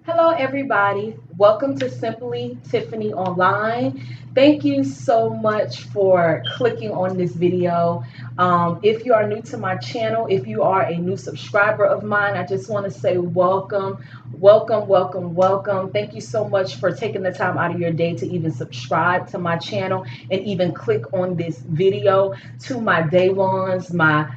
Hello, everybody. Welcome to Simply Tiffany Online. Thank you so much for clicking on this video. If you are new to my channel, if you are a new subscriber of mine, I just want to say welcome, welcome, welcome, welcome. Thank you so much for taking the time out of your day to even subscribe to my channel and even click on this video. To my day ones, my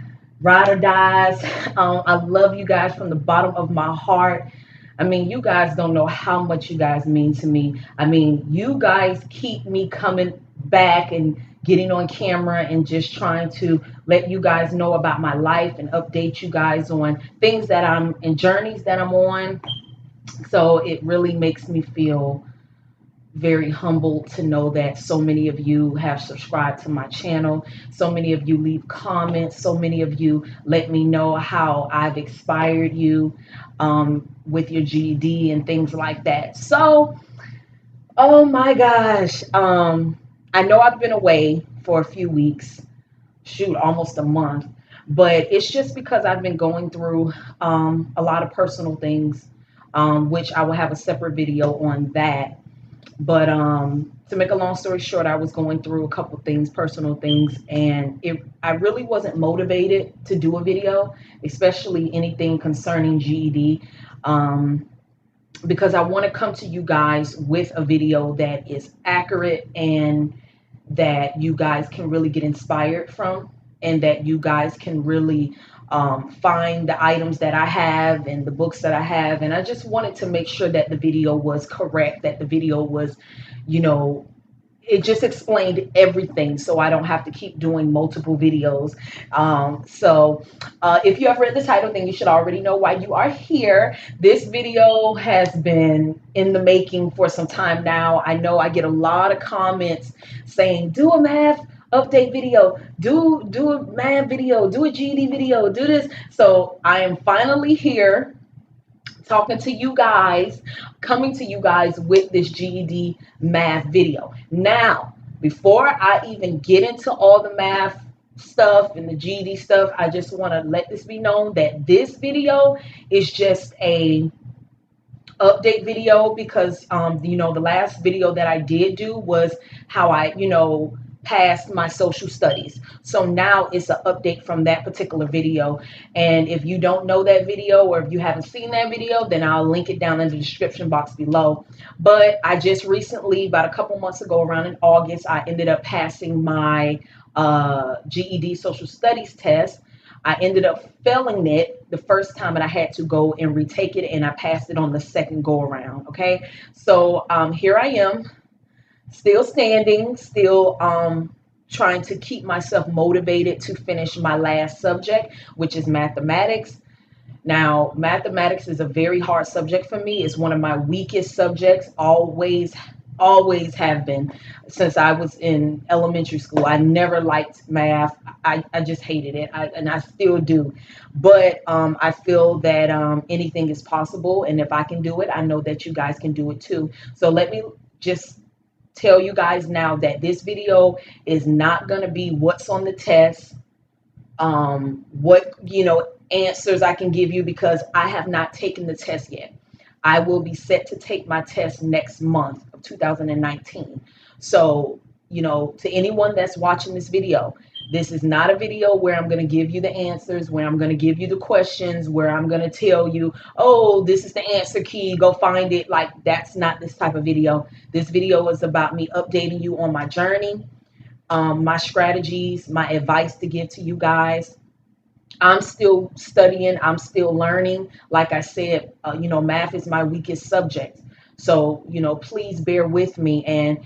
ride or dies, I love you guys from the bottom of my heart. I mean, you guys don't know how much you guys mean to me. I mean, you guys keep me coming back and getting on camera and just trying to let you guys know about my life and update you guys on things that I'm and journeys that I'm on. So it really makes me feel very humbled to know that so many of you have subscribed to my channel. So many of you leave comments. So many of you let me know how I've inspired you with your GED and things like that. So, oh my gosh. I know I've been away for a few weeks, shoot, almost a month, but it's just because I've been going through a lot of personal things, which I will have a separate video on that. But to make a long story short, I was going through a couple things, personal things, and I really wasn't motivated to do a video, especially anything concerning GED, because I want to come to you guys with a video that is accurate and that you guys can really get inspired from, and that you guys can really find the items that I have and the books that I have. And I just wanted to make sure that the video was correct, that the video was, you know, it just explained everything so I don't have to keep doing multiple videos. If you have read the title, then you should already know why you are here. This video has been in the making for some time now. I know I get a lot of comments saying, do a math update video, do a math video, do a GED video, do this. So I am finally here talking to you guys, coming to you guys with this GED math video. Now, before I even get into all the math stuff and the GED stuff, I just want to let this be known that this video is just a update video because the last video that I did do was how I passed my social studies. So now it's an update from that particular video. And if you don't know that video, or if you haven't seen that video, then I'll link it down in the description box below. But I just recently, about a couple months ago, around in August, I ended up passing my GED social studies test. I ended up failing it the first time, and I had to go and retake it, and I passed it on the second go around. Okay, so here I am, still standing, still trying to keep myself motivated to finish my last subject, which is mathematics. Now, mathematics is a very hard subject for me. It's one of my weakest subjects, always have been since I was in elementary school. I never liked math. I just hated it, and I still do. But I feel that anything is possible, and if I can do it, I know that you guys can do it too. So let me just tell you guys now that this video is not going to be what's on the test, what answers I can give you, because I have not taken the test yet. I will be set to take my test next month of 2019. So, to anyone that's watching this video, this is not a video where I'm going to give you the answers, where I'm going to give you the questions, where I'm going to tell you, oh, this is the answer key, go find it. Like, that's not this type of video. This video is about me updating you on my journey, my strategies, my advice to give to you guys. I'm still studying. I'm still learning. Like I said, math is my weakest subject. So, please bear with me, and,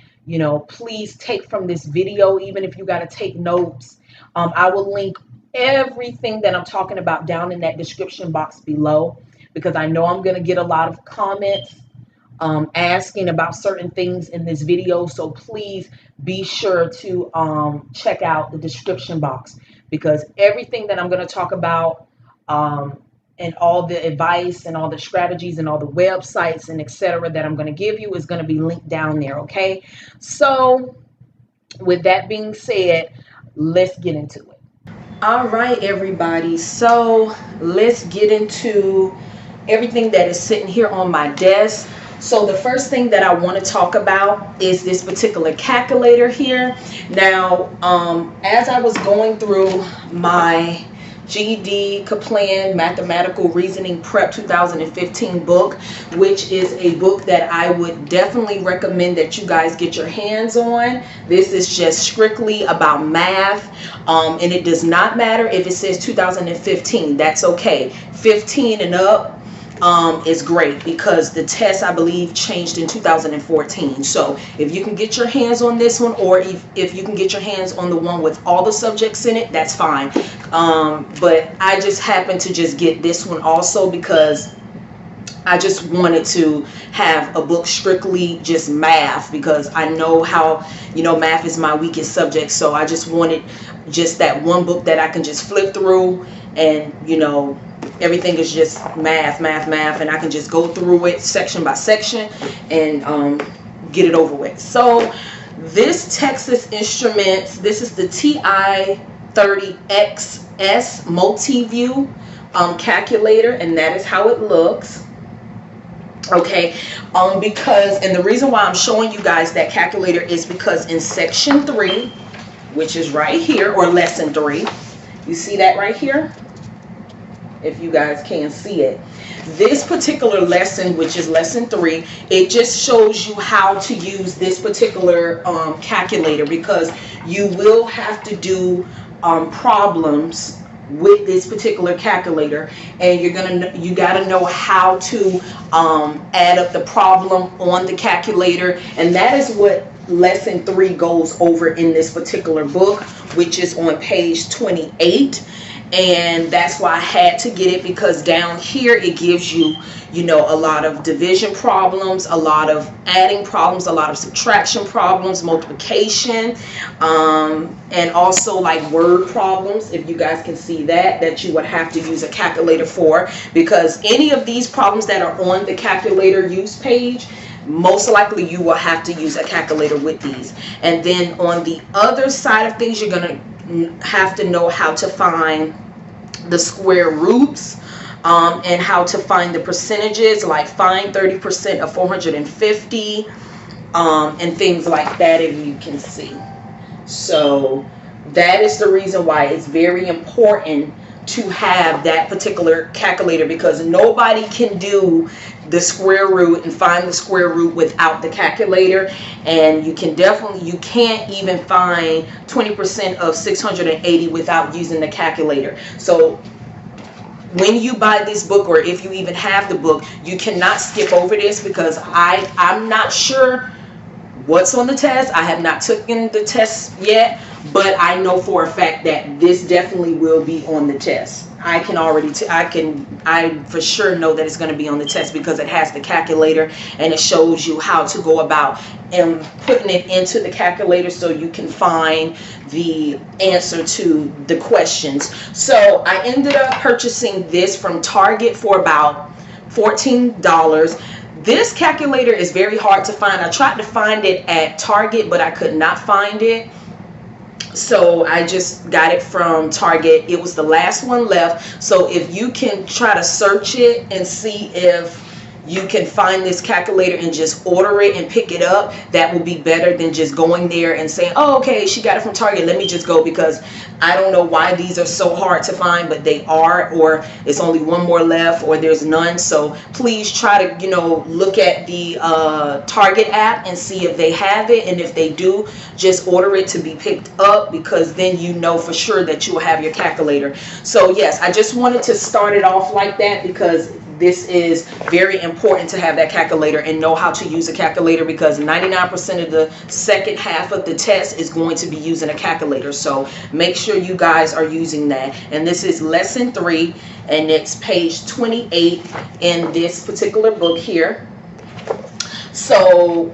please take from this video, even if you got to take notes. I will link everything that I'm talking about down in that description box below, because I know I'm going to get a lot of comments asking about certain things in this video. So please be sure to check out the description box, because everything that I'm going to talk about, and all the advice and all the strategies and all the websites and etc. that I'm going to give you is going to be linked down there. Okay, so with that being said, let's get into it. All right, everybody, so let's get into everything that is sitting here on my desk. So the first thing that I want to talk about is this particular calculator here. Now, as I was going through my GED Kaplan Mathematical Reasoning Prep 2015 book, which is a book that I would definitely recommend that you guys get your hands on. This is just strictly about math, and it does not matter if it says 2015. That's okay. 15 and up is great, because the test, I believe, changed in 2014. So if you can get your hands on this one, or if you can get your hands on the one with all the subjects in it, that's fine. But I just happened to just get this one also because I just wanted to have a book strictly just math, because I know how, you know, math is my weakest subject. So I just wanted just that one book that I can just flip through, and, you know, everything is just math, and I can just go through it section by section and get it over with. So this Texas Instruments, this is the TI-30XS MultiView calculator, and that is how it looks. Okay, because, and the reason why I'm showing you guys that calculator is because in section 3, which is right here, or lesson 3, you see that right here? If you guys can see it, this particular lesson, which is lesson 3, it just shows you how to use this particular calculator, because you will have to do problems with this particular calculator, and you gotta know how to add up the problem on the calculator, and that is what lesson 3 goes over in this particular book, which is on page 28. And that's why I had to get it, because down here it gives you, you know, a lot of division problems, a lot of adding problems, a lot of subtraction problems, multiplication, and also like word problems, if you guys can see that you would have to use a calculator for, because any of these problems that are on the calculator use page, most likely you will have to use a calculator with these. And then on the other side of things, you're gonna have to know how to find the square roots, and how to find the percentages, like find 30% of 450, and things like that, if you can see. So that is the reason why it's very important to have that particular calculator, because nobody can do the square root and find the square root without the calculator. And you can't even find 20% of 680 without using the calculator. So when you buy this book, or if you even have the book, you cannot skip over this, because I'm not sure what's on the test. I have not taken the test yet, but I know for a fact that this definitely will be on the test. I for sure know that it's going to be on the test, because it has the calculator, and it shows you how to go about and putting it into the calculator so you can find the answer to the questions. So I ended up purchasing this from Target for about $14. This calculator is very hard to find. I tried to find it at Target, but I could not find it. So I just got it from Target. It was the last one left. So if you can try to search it and see if you can find this calculator and just order it and pick it up, that will be better than just going there and saying, oh, okay, she got it from Target, let me just go, because I don't know why these are so hard to find, but they are, or it's only one more left, or there's none. So please try to, you know, look at the Target app and see if they have it, and if they do, just order it to be picked up, because then you know for sure that you will have your calculator. So yes, I just wanted to start it off like that, because this is very important to have that calculator and know how to use a calculator, because 99% of the second half of the test is going to be using a calculator. So make sure you guys are using that. And this is lesson 3, and it's page 28 in this particular book here. So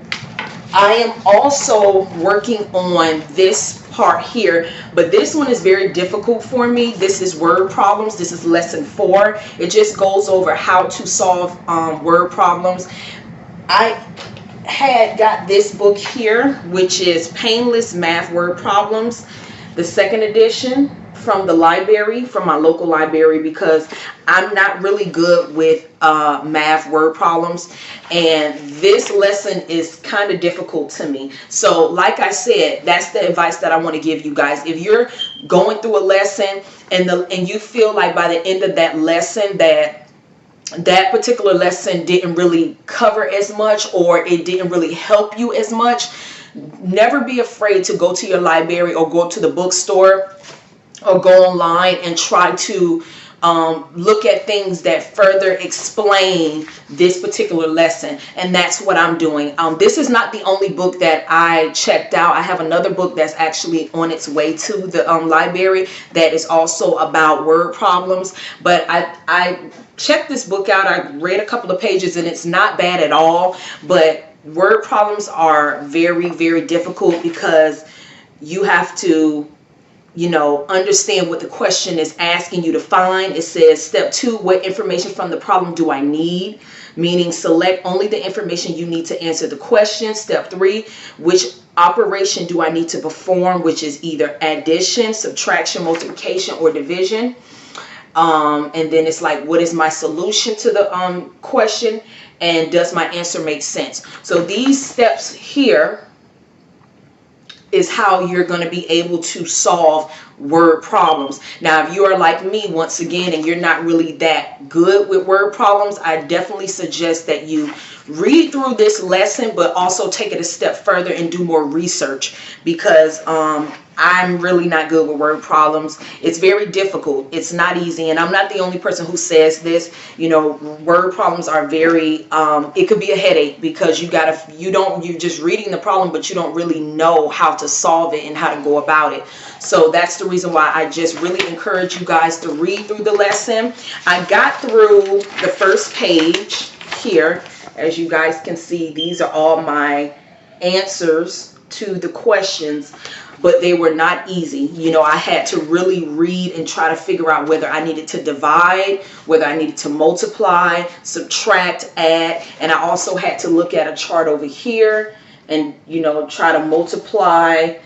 I am also working on this part here, but this one is very difficult for me. This is word problems. This is lesson 4. It just goes over how to solve word problems. I had got this book here, which is Painless Math Word Problems, the second edition from the library, from my local library, because I'm not really good with math word problems, and this lesson is kind of difficult to me. So like I said, that's the advice that I want to give you guys. If you're going through a lesson and you feel like by the end of that lesson that particular lesson didn't really cover as much, or it didn't really help you as much, never be afraid to go to your library or go to the bookstore or go online and try to look at things that further explain this particular lesson. And that's what I'm doing. This is not the only book that I checked out. I have another book that's actually on its way to the library that is also about word problems. But I checked this book out. I read a couple of pages and it's not bad at all. But word problems are very, very difficult because you have to, you know, understand what the question is asking you to find. It says step 2, what information from the problem do I need? Meaning select only the information you need to answer the question. Step 3, which operation do I need to perform, which is either addition, subtraction, multiplication, or division. And then it's like, what is my solution to the question, and does my answer make sense? So these steps here is how you're going to be able to solve word problems. Now, if you are like me, once again, and you're not really that good with word problems, I definitely suggest that you read through this lesson, but also take it a step further and do more research, because I'm really not good with word problems. It's very difficult. It's not easy, and I'm not the only person who says this. You know, word problems are very it could be a headache, because you're just reading the problem, but you don't really know how to solve it and how to go about it. So that's the reason why I just really encourage you guys to read through the lesson. I got through the first page here. As you guys can see, these are all my answers to the questions, but they were not easy. You know, I had to really read and try to figure out whether I needed to divide, whether I needed to multiply, subtract, add, and I also had to look at a chart over here and, you know, try to multiply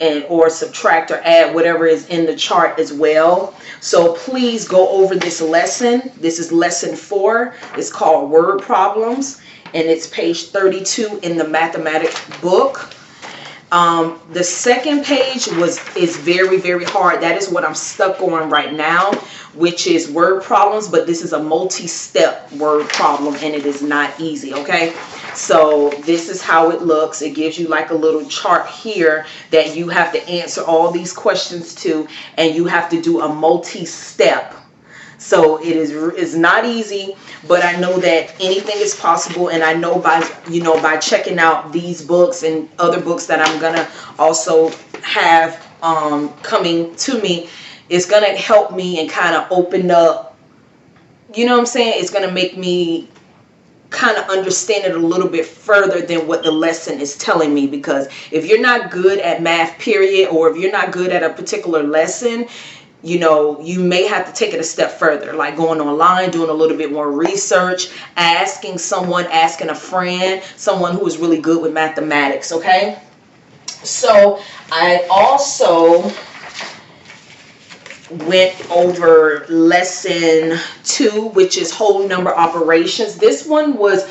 and or subtract or add whatever is in the chart as well. So please go over this lesson. This is lesson 4. It's called Word Problems, and it's page 32 in the mathematics book. The second page is very, very hard. That is what I'm stuck on right now, which is word problems, but this is a multi-step word problem, and it is not easy, okay? So this is how it looks. It gives you like a little chart here that you have to answer all these questions to, and you have to do a multi-step. So it's not easy, but I know that anything is possible, and I know by checking out these books and other books that I'm gonna also have coming to me, it's gonna help me and kind of open up, you know what I'm saying? It's gonna make me kind of understand it a little bit further than what the lesson is telling me, because if you're not good at math, period, or if you're not good at a particular lesson, you know, you may have to take it a step further, like going online, doing a little bit more research, asking someone, asking a friend, someone who is really good with mathematics, okay? So I also went over lesson 2, which is whole number operations. This one was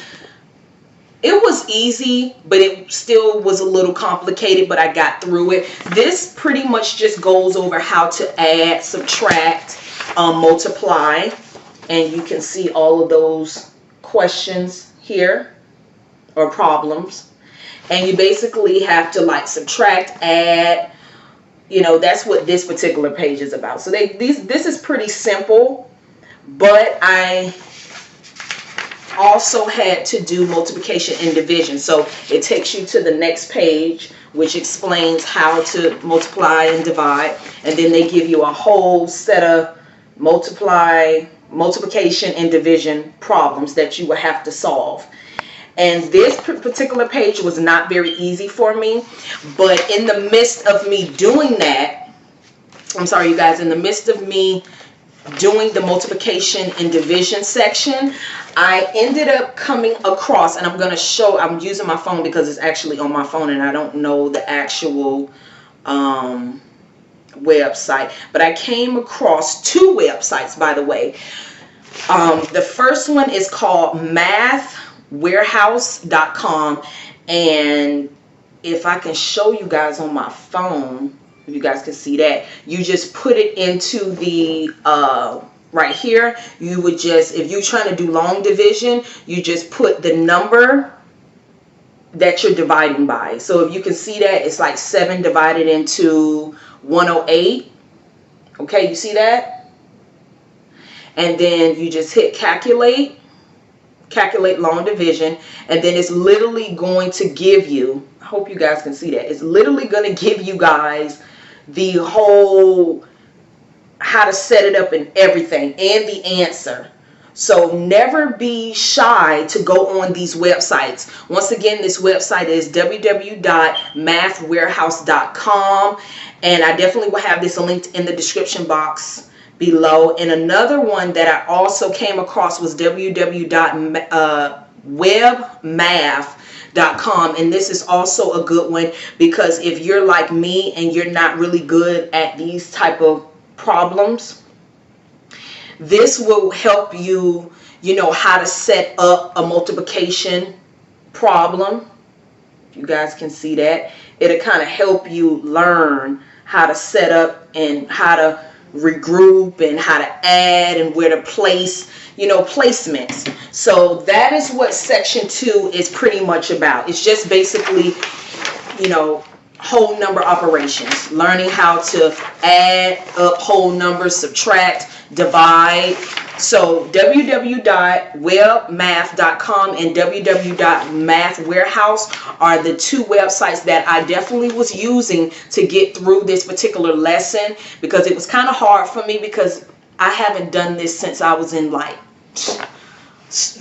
easy, but it still was a little complicated, but I got through it. This pretty much just goes over how to add, subtract, multiply, and you can see all of those questions here, or problems, and you basically have to like subtract, add, you know, that's what this particular page is about. So this is pretty simple, but I also had to do multiplication and division. So it takes you to the next page, which explains how to multiply and divide, and then they give you a whole set of multiplication and division problems that you will have to solve. And this particular page was not very easy for me, but in the midst of me doing that, I'm sorry you guys, in the midst of me doing the multiplication and division section, I ended up coming across, and I'm going to show, I'm using my phone because it's actually on my phone and I don't know the actual website, but I came across two websites, by the way. The first one is called mathwarehouse.com, and if I can show you guys on my phone, if you guys can see that, you just put it into the right here. You would just, if you're trying to do long division, you just put the number that you're dividing by. So if you can see that, it's like 7 divided into 108. Okay, you see that? And then you just hit calculate long division, and then it's literally going to give you, I hope you guys can see that, it's literally going to give you guys the whole, how to set it up and everything, and the answer. So never be shy to go on these websites. Once again, this website is www.mathwarehouse.com, and I definitely will have this linked in the description box below. And another one that I also came across was www.webmath.com, and this is also a good one, because if you're like me and you're not really good at these type of problems, this will help you, you know, how to set up a multiplication problem. You guys can see that. It'll kind of help you learn how to set up and how to regroup and how to add and where to place, you know, placements. So that is what section 2 is pretty much about. It's just basically, you know, whole number operations, learning how to add up whole numbers, subtract, divide. So www.webmath.com and www.mathwarehouse are the two websites that I definitely was using to get through this particular lesson, because it was kind of hard for me, because I haven't done this since I was in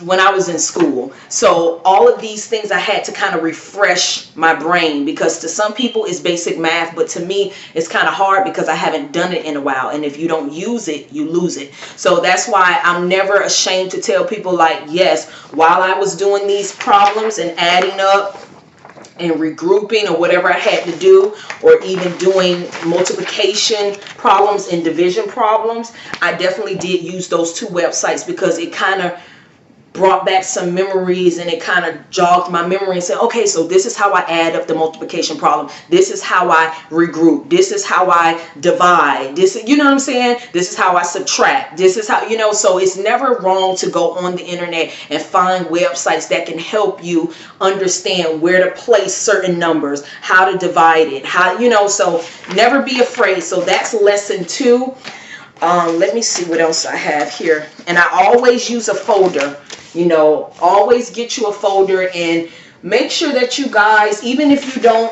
when I was in school. So all of these things I had to kind of refresh my brain, because to some people it's basic math, but to me it's kind of hard because I haven't done it in a while, and if you don't use it, you lose it. So that's why I'm never ashamed to tell people, like, yes, while I was doing these problems and adding up and regrouping or whatever I had to do, or even doing multiplication problems and division problems, I definitely did use those two websites, because it kind of brought back some memories, and it kind of jogged my memory and said, okay, so this is how I add up the multiplication problem, this is how I regroup, this is how I divide, this, you know what I'm saying, this is how I subtract, this is how, you know. So it's never wrong to go on the internet and find websites that can help you understand where to place certain numbers, how to divide it, how, you know. So never be afraid. So that's lesson 2. Let me see what else I have here. And I always use a folder. You know, always get you a folder, and make sure that you guys, even if you don't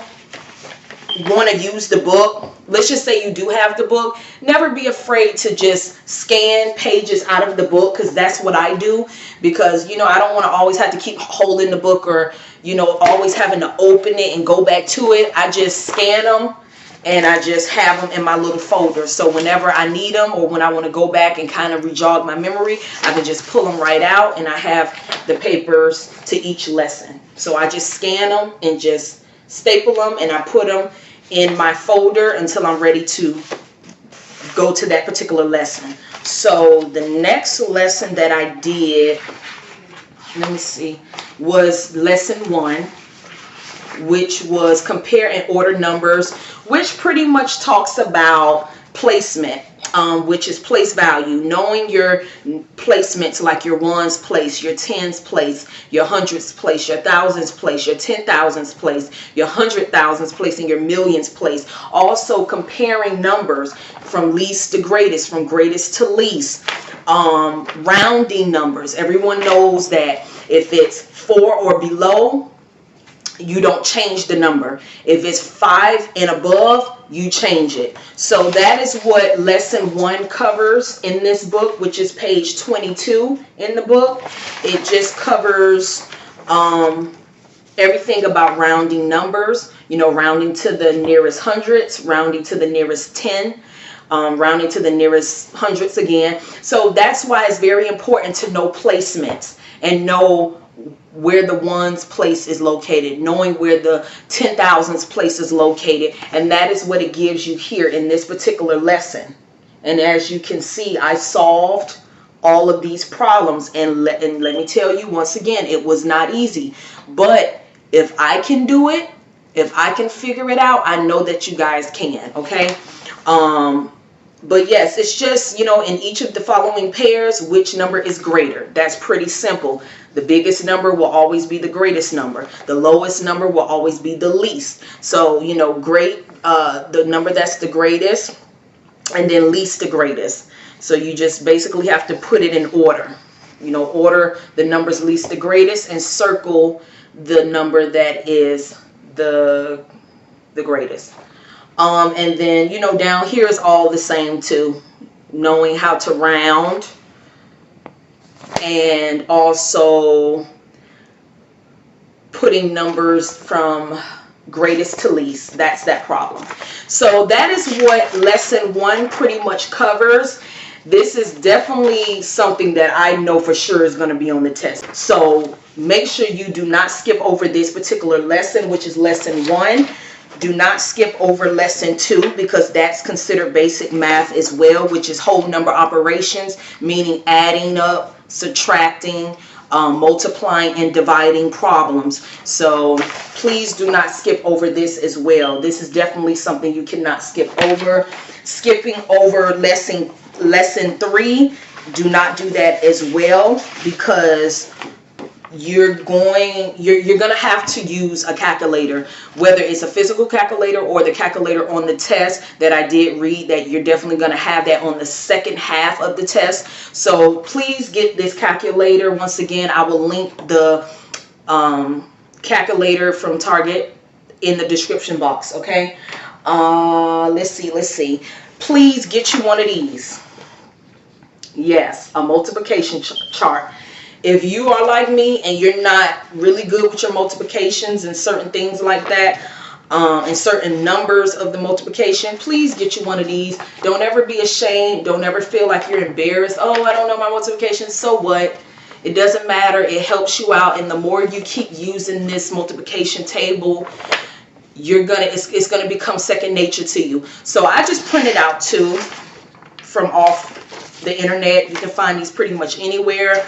want to use the book, let's just say you do have the book, never be afraid to just scan pages out of the book, because that's what I do. Because, you know, I don't want to always have to keep holding the book, or, you know, always having to open it and go back to it. I just scan them, and I just have them in my little folder. So whenever I need them, or when I want to go back and kind of re-jog my memory, I can just pull them right out, and I have the papers to each lesson. So I just scan them and just staple them, and I put them in my folder until I'm ready to go to that particular lesson. So the next lesson that I did, let me see, was lesson 1, which was compare and order numbers, which pretty much talks about placement, which is place value, knowing your placements, like your ones place, your tens place, your hundreds place, your thousands place, your 10,000s place, your 100,000s place, and your millions place. Also comparing numbers from least to greatest, from greatest to least. Rounding numbers. Everyone knows that if it's 4 or below, you don't change the number. If it's 5 and above, you change it. So that is what lesson 1 covers in this book, which is page 22 in the book. It just covers everything about rounding numbers, you know, rounding to the nearest hundreds, rounding to the nearest 10, rounding to the nearest hundreds again. So that's why it's very important to know placements and know where the ones place is located, knowing where the 10,000s place is located. And that is what it gives you here in this particular lesson. And as you can see, I solved all of these problems. And let me tell you once again, it was not easy. But if I can do it, if I can figure it out, I know that you guys can, okay? But yes, it's just, you know, in each of the following pairs, which number is greater? That's pretty simple. The biggest number will always be the greatest number. The lowest number will always be the least. So, you know, the number that's the greatest, and then least the greatest. So you just basically have to put it in order. You know, order the numbers least the greatest and circle the number that is the greatest. And then, you know, down here is all the same too. Knowing how to round, and also putting numbers from greatest to least. That's that problem. So that is what lesson 1 pretty much covers. This is definitely something that I know for sure is going to be on the test. So make sure you do not skip over this particular lesson, which is lesson 1. Do not skip over lesson 2, because that's considered basic math as well, which is whole number operations, meaning adding up, subtracting, multiplying, and dividing problems. So please do not skip over this as well. This is definitely something you cannot skip over. Skipping over lesson 3, do not do that as well, because you're gonna have to use a calculator, whether it's a physical calculator or the calculator on the test that I did read, that you're definitely gonna have that on the second half of the test. So please get this calculator. Once again, I will link the calculator from Target in the description box. Okay, let's see. Please get you one of these. Yes, a multiplication chart. If you are like me and you're not really good with your multiplications and certain things like that, and certain numbers of the multiplication, please get you one of these. Don't ever be ashamed. Don't ever feel like you're embarrassed. Oh, I don't know my multiplication. So what? It doesn't matter. It helps you out. And the more you keep using this multiplication table, it's gonna become second nature to you. So I just printed out 2 from off the internet. You can find these pretty much anywhere.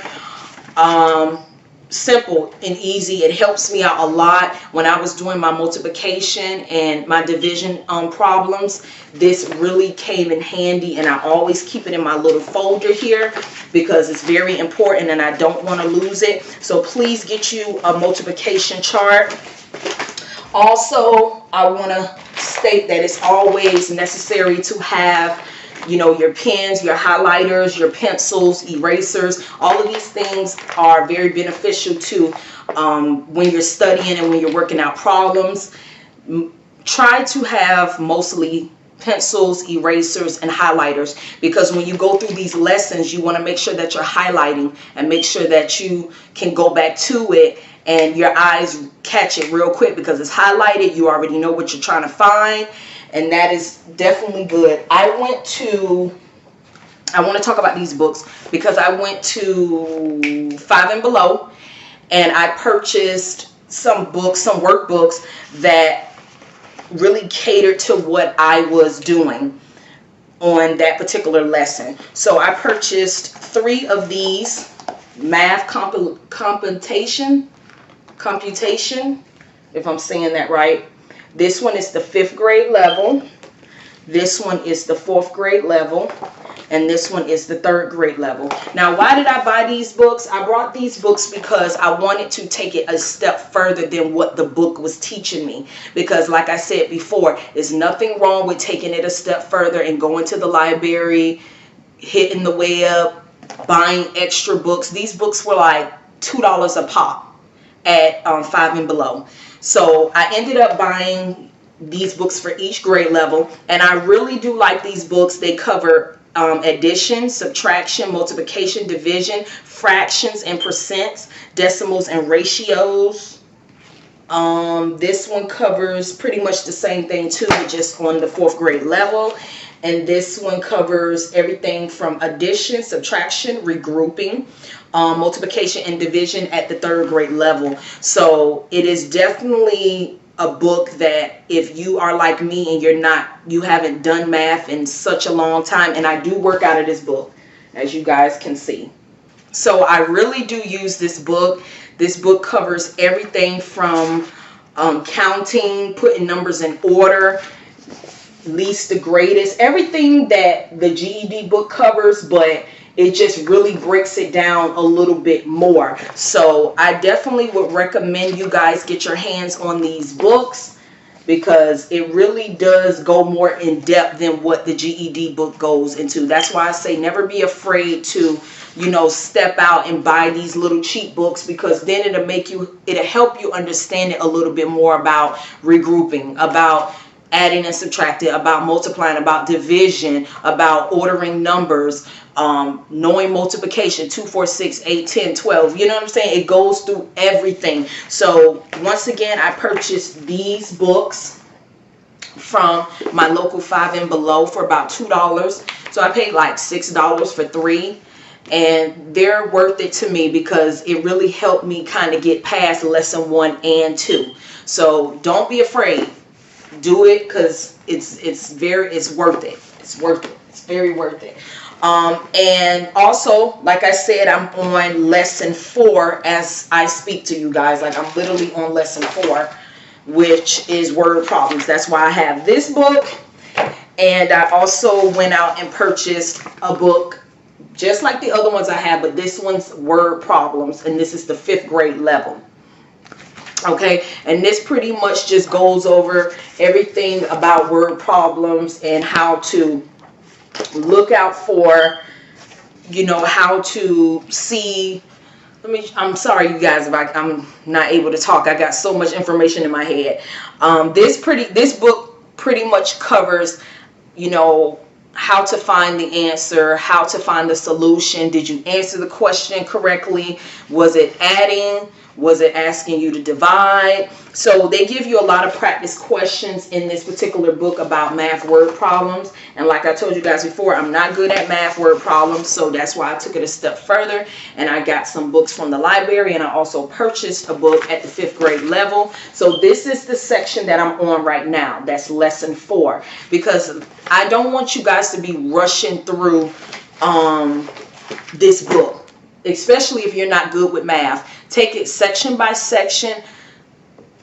Simple and easy. It helps me out a lot when I was doing my multiplication and my division problems. This really came in handy, and I always keep it in my little folder here because it's very important and I don't want to lose it. So please get you a multiplication chart. Also, I want to state that it's always necessary to have, you know, your pens, your highlighters, your pencils, erasers. All of these things are very beneficial to when you're studying and when you're working out problems. Try to have mostly pencils, erasers, and highlighters, because when you go through these lessons, you want to make sure that you're highlighting and make sure that you can go back to it and your eyes catch it real quick, because it's highlighted. You already know what you're trying to find. And that is definitely good. I want to talk about these books because I went to 5 and Below and I purchased some books, some workbooks that really catered to what I was doing on that particular lesson. So I purchased 3 of these math computation, if I'm saying that right. This one is the 5th grade level. This one is the 4th grade level. And this one is the 3rd grade level. Now, why did I buy these books? I brought these books because I wanted to take it a step further than what the book was teaching me. Because like I said before, there's nothing wrong with taking it a step further and going to the library, hitting the web, buying extra books. These books were like $2 a pop at 5 and Below. So I ended up buying these books for each grade level, and I really do like these books. They cover addition, subtraction, multiplication, division, fractions and percents, decimals and ratios. This one covers pretty much the same thing too, just on the 4th grade level. And this one covers everything from addition, subtraction, regrouping, multiplication, and division at the 3rd grade level. So it is definitely a book that if you are like me and you haven't done math in such a long time, and I do work out of this book, as you guys can see. So I really do use this book. This book covers everything from counting, putting numbers in order, least to greatest, everything that the GED book covers, but it just really breaks it down a little bit more. So I definitely would recommend you guys get your hands on these books, because it really does go more in depth than what the GED book goes into. That's why I say never be afraid to, step out and buy these little cheap books, because then it'll help you understand it a little bit more about regrouping, about adding and subtracting, about multiplying, about division, about ordering numbers, knowing multiplication, 2, 4, 6, 8, 10, 12. You know what I'm saying? It goes through everything. So once again, I purchased these books from my local 5 and Below for about $2. So I paid like $6 for 3. And they're worth it to me, because it really helped me kind of get past lesson 1 and 2. So don't be afraid. Do it, because it's worth it. It's worth it. It's very worth it. And also, like I said, I'm on lesson 4 as I speak to you guys. Like, I'm literally on lesson 4, which is word problems. That's why I have this book. And I also went out and purchased a book just like the other ones I have, but this one's word problems, and this is the 5th grade level. Okay, and this pretty much just goes over everything about word problems and how to look out for, how to see. I'm sorry, you guys, if I'm not able to talk. I got so much information in my head. This book pretty much covers, how to find the answer, how to find the solution. Did you answer the question correctly? Was it adding? Was it asking you to divide? So they give you a lot of practice questions in this particular book about math word problems. And like I told you guys before, I'm not good at math word problems, so that's why I took it a step further. And I got some books from the library, and I also purchased a book at the 5th grade level. So this is the section that I'm on right now. That's lesson 4, because I don't want you guys to be rushing through this book, especially if you're not good with math. Take it section by section.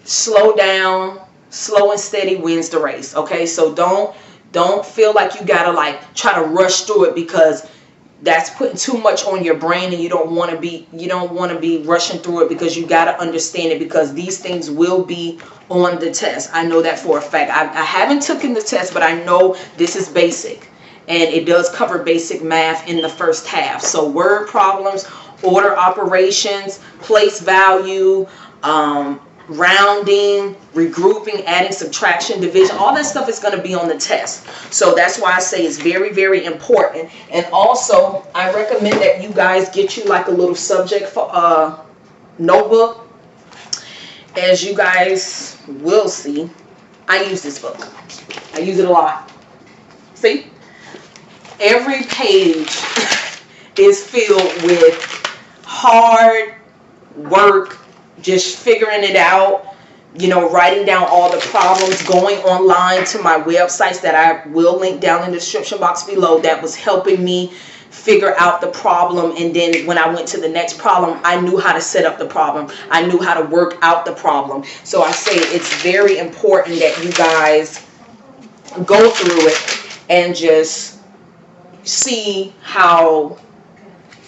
Slow down. Slow and steady wins the race. Okay, so don't feel like you gotta try to rush through it, because that's putting too much on your brain, and you don't want to be rushing through it, because you got to understand it, because these things will be on the test. I know that for a fact. I haven't taken the test, but I know this is basic, and it does cover basic math in the first half. So word problems, order operations, place value, rounding, regrouping, adding, subtraction, division, all that stuff is going to be on the test. So that's why I say it's very, very important. And also, I recommend that you guys get you like a little subject for notebook. As you guys will see, I use this book. I use it a lot. See? Every page is filled with hard work, just figuring it out, writing down all the problems, going online to my websites that I will link down in the description box below, that was helping me figure out the problem. And then when I went to the next problem, I knew how to set up the problem. I knew how to work out the problem. So I say it's very important that you guys go through it and just see how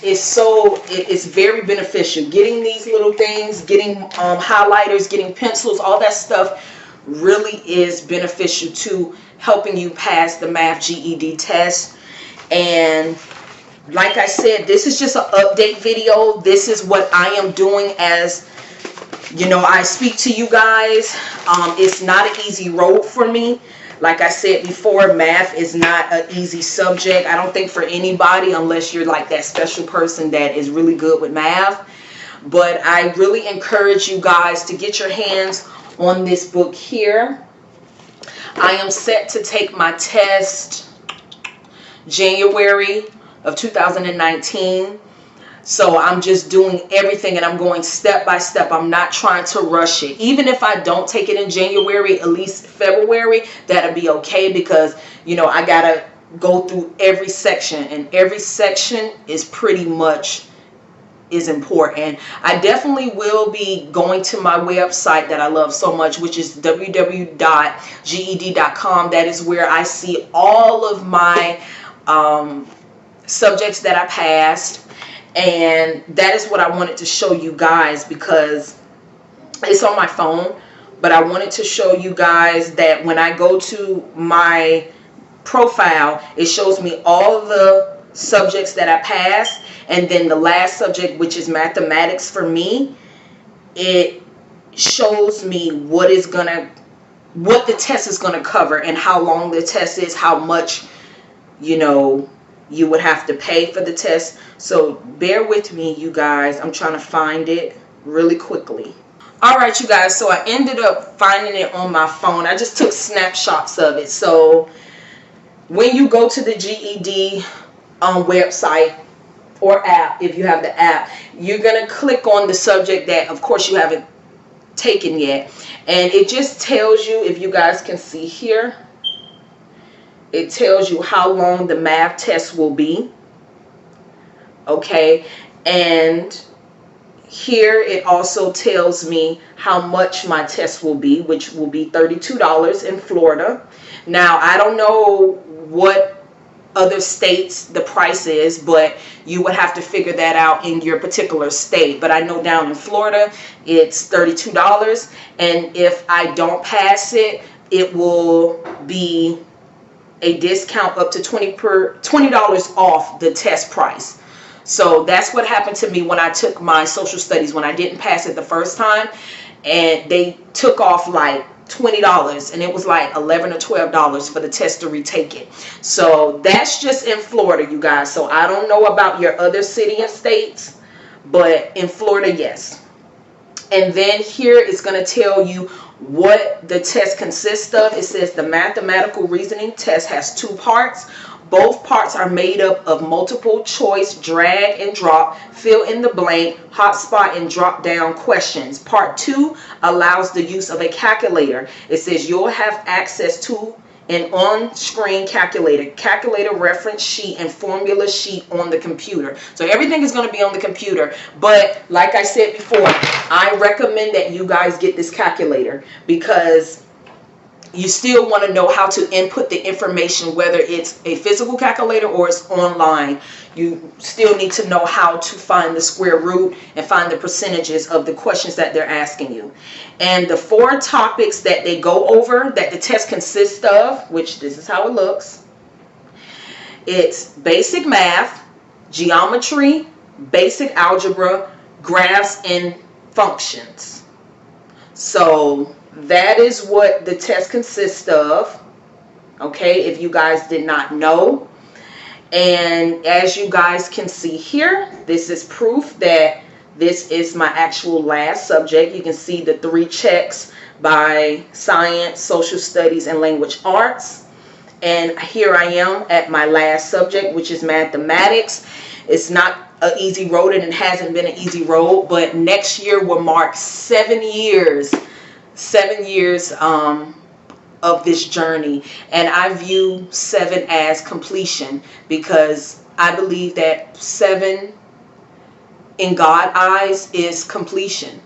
it's very beneficial. Getting these little things, getting highlighters, getting pencils, all that stuff really is beneficial to helping you pass the math GED test. And like I said, this is just an update video. This is what I am doing as I speak to you guys. It's not an easy road for me. Like I said before, math is not an easy subject. I don't think for anybody, unless you're like that special person that is really good with math. But I really encourage you guys to get your hands on this book here. I am set to take my test January of 2019. So I'm just doing everything, and I'm going step by step. I'm not trying to rush it. Even if I don't take it in January, at least February, that'll be okay, because, you know, I gotta go through every section, and every section is pretty much is important. I definitely will be going to my website that I love so much, which is www.ged.com. That is where I see all of my subjects that I passed. And that is what I wanted to show you guys, because it's on my phone, but I wanted to show you guys that when I go to my profile, it shows me all the subjects that I passed, and then the last subject, which is mathematics for me, it shows me what the test is gonna cover, and how long the test is, how much, you know, you would have to pay for the test. So bear with me, you guys. I'm trying to find it really quickly. All right, you guys, so I ended up finding it on my phone. I just took snapshots of it. So when you go to the GED website or app, if you have the app, you're gonna click on the subject that, of course, you haven't taken yet, and it just tells you, if you guys can see here, it tells you how long the math test will be. Okay, and here it also tells me how much my test will be, which will be $32 in Florida. Now, I don't know what other states the price is, but you would have to figure that out in your particular state. But I know down in Florida it's $32, and if I don't pass it, it will be a discount up to $20 off the test price. So that's what happened to me when I took my social studies, when I didn't pass it the first time, and they took off like $20, and it was like $11 or $12 for the test to retake it. So that's just in Florida, you guys. So I don't know about your other city and states, but in Florida, yes. And then here it's going to tell you what the test consists of. It says the mathematical reasoning test has 2 parts. Both parts are made up of multiple choice, drag and drop, fill in the blank, hotspot and drop down questions. Part 2 allows the use of a calculator. It says you'll have access to an on-screen calculator reference sheet, and formula sheet on the computer. So everything is going to be on the computer. But like I said before, I recommend that you guys get this calculator, because you still want to know how to input the information, whether it's a physical calculator or it's online. You still need to know how to find the square root and find the percentages of the questions that they're asking you. And the 4 topics that they go over, that the test consists of, which this is how it looks. It's basic math, geometry, basic algebra, graphs, and functions. So that is what the test consists of, okay, if you guys did not know. And as you guys can see here, this is proof that this is my actual last subject. You can see the 3 checks by science, social studies, and language arts. And here I am at my last subject, which is mathematics. It's not an easy road, and it hasn't been an easy road, but next year will mark 7 years of this journey, and I view 7 as completion, because I believe that 7 in God's eyes is completion,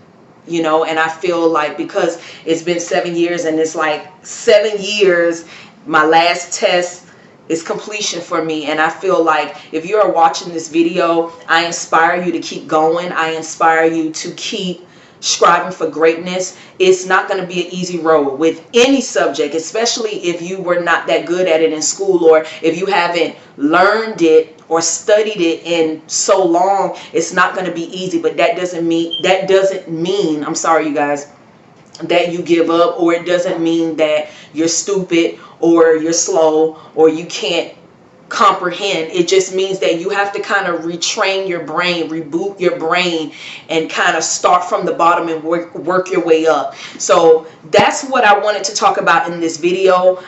you know. And I feel like, because it's been 7 years, and it's like 7 years, my last test is completion for me. And I feel like if you are watching this video, I inspire you to keep going. I inspire you to keep striving for greatness. It's not going to be an easy road with any subject, especially if you were not that good at it in school, or if you haven't learned it or studied it in so long. It's not going to be easy, but that doesn't mean, I'm sorry you guys, that you give up, or it doesn't mean that you're stupid or you're slow or you can't comprehend. It just means that you have to kind of retrain your brain, reboot your brain, and kind of start from the bottom and work your way up. So that's what I wanted to talk about in this video.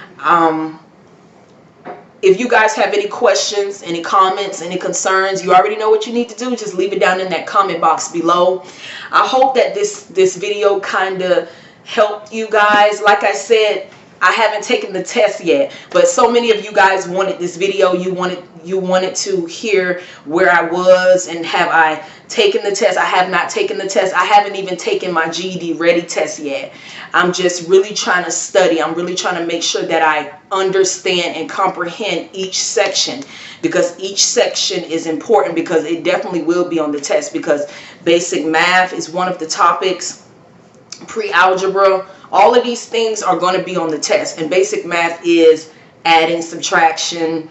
if you guys have any questions, any comments, any concerns, you already know what you need to do. Just leave it down in that comment box below. I hope that this video kind of helped you guys. Like I said, I haven't taken the test yet, but so many of you guys wanted this video. You wanted to hear where I was and have I taken the test. I have not taken the test. I haven't even taken my GED ready test yet. I'm just really trying to study. I'm really trying to make sure that I understand and comprehend each section, because each section is important, because it definitely will be on the test, because basic math is one of the topics, pre-algebra. All of these things are going to be on the test, and basic math is adding, subtraction,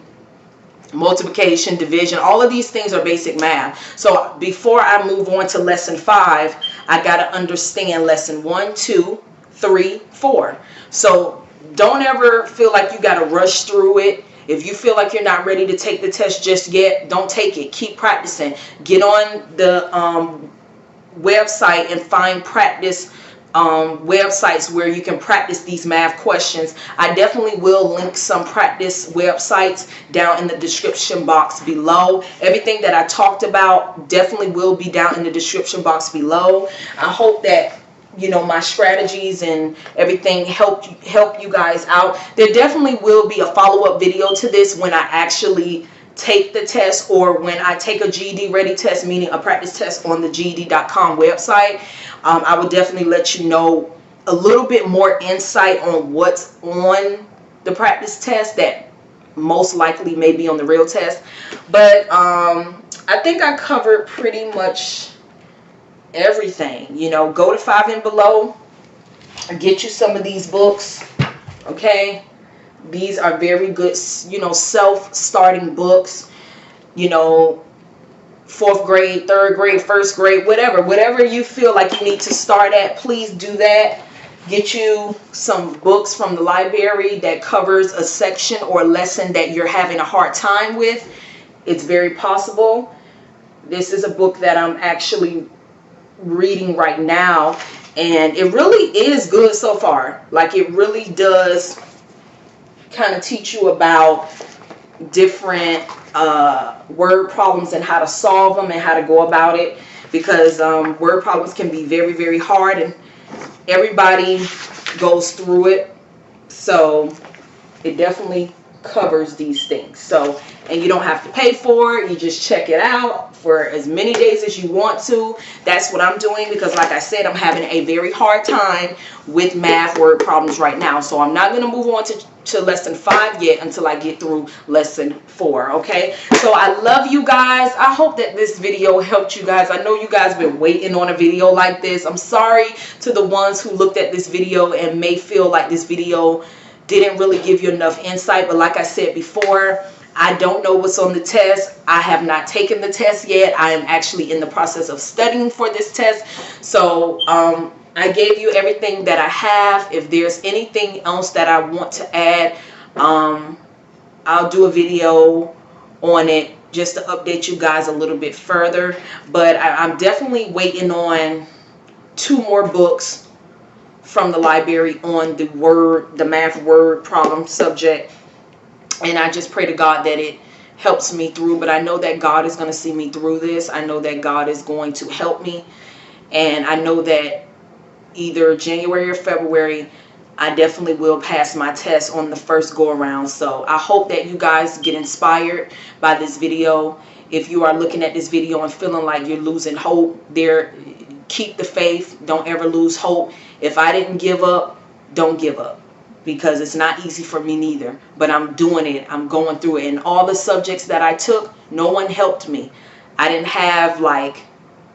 multiplication, division. All of these things are basic math. So before I move on to lesson 5, I got to understand lesson 1, 2, 3, 4. So don't ever feel like you got to rush through it. If you feel like you're not ready to take the test just yet, don't take it. Keep practicing. Get on the website and find practice websites where you can practice these math questions. I definitely will link some practice websites down in the description box below. Everything that I talked about definitely will be down in the description box below. I hope that, you know, my strategies and everything help you guys out. There definitely will be a follow-up video to this when I actually take the test, or when I take a GED ready test, meaning a practice test on the Gedcom website. I will definitely let you know a little bit more insight on what's on the practice test that most likely may be on the real test. But I think I covered pretty much everything. You know, go to 5 and below, get you some of these books, okay? These are very good, you know, self-starting books, you know, 4th grade, 3rd grade, 1st grade, whatever you feel like you need to start at, please do that. Get you some books from the library that covers a section or lesson that you're having a hard time with. It's very possible. This is a book that I'm actually reading right now, and it really is good so far. Like, it really does kind of teach you about different word problems and how to solve them and how to go about it, because word problems can be very, very hard, and everybody goes through it. So it definitely covers these things. So, and you don't have to pay for it. You just check it out for as many days as you want to. That's what I'm doing, because like I said, I'm having a very hard time with math word problems right now. So I'm not going to move on to lesson 5 yet until I get through lesson 4. Okay, so I love you guys. I hope that this video helped you guys. I know you guys been waiting on a video like this. I'm sorry to the ones who looked at this video and may feel like this video didn't really give you enough insight, but like I said before, I don't know what's on the test. I have not taken the test yet. I am actually in the process of studying for this test. So I gave you everything that I have. If there's anything else that I want to add, I'll do a video on it just to update you guys a little bit further. But I'm definitely waiting on 2 more books from the library on the math word problem subject, and I just pray to God that it helps me through. But I know that God is going to see me through this. I know that God is going to help me, and I know that either January or February I definitely will pass my test on the first go around. So I hope that you guys get inspired by this video. If you are looking at this video and feeling like you're losing hope, keep the faith. Don't ever lose hope. If I didn't give up, don't give up, because it's not easy for me neither. But I'm doing it. I'm going through it. And all the subjects that I took, no one helped me. I didn't have like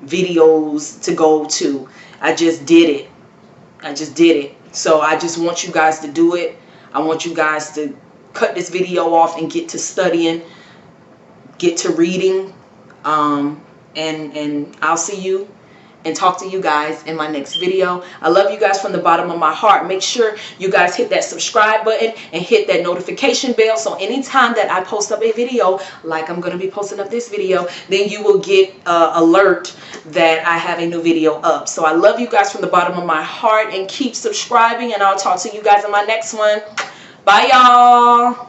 videos to go to. I just did it. I just did it. So I just want you guys to do it. I want you guys to cut this video off and get to studying, get to reading, and I'll see you and talk to you guys in my next video. I love you guys from the bottom of my heart. Make sure you guys hit that subscribe button and hit that notification bell, so anytime that I post up a video, like I'm going to be posting up this video, then you will get alert that I have a new video up. So I love you guys from the bottom of my heart, and keep subscribing, and I'll talk to you guys in my next one. Bye, y'all.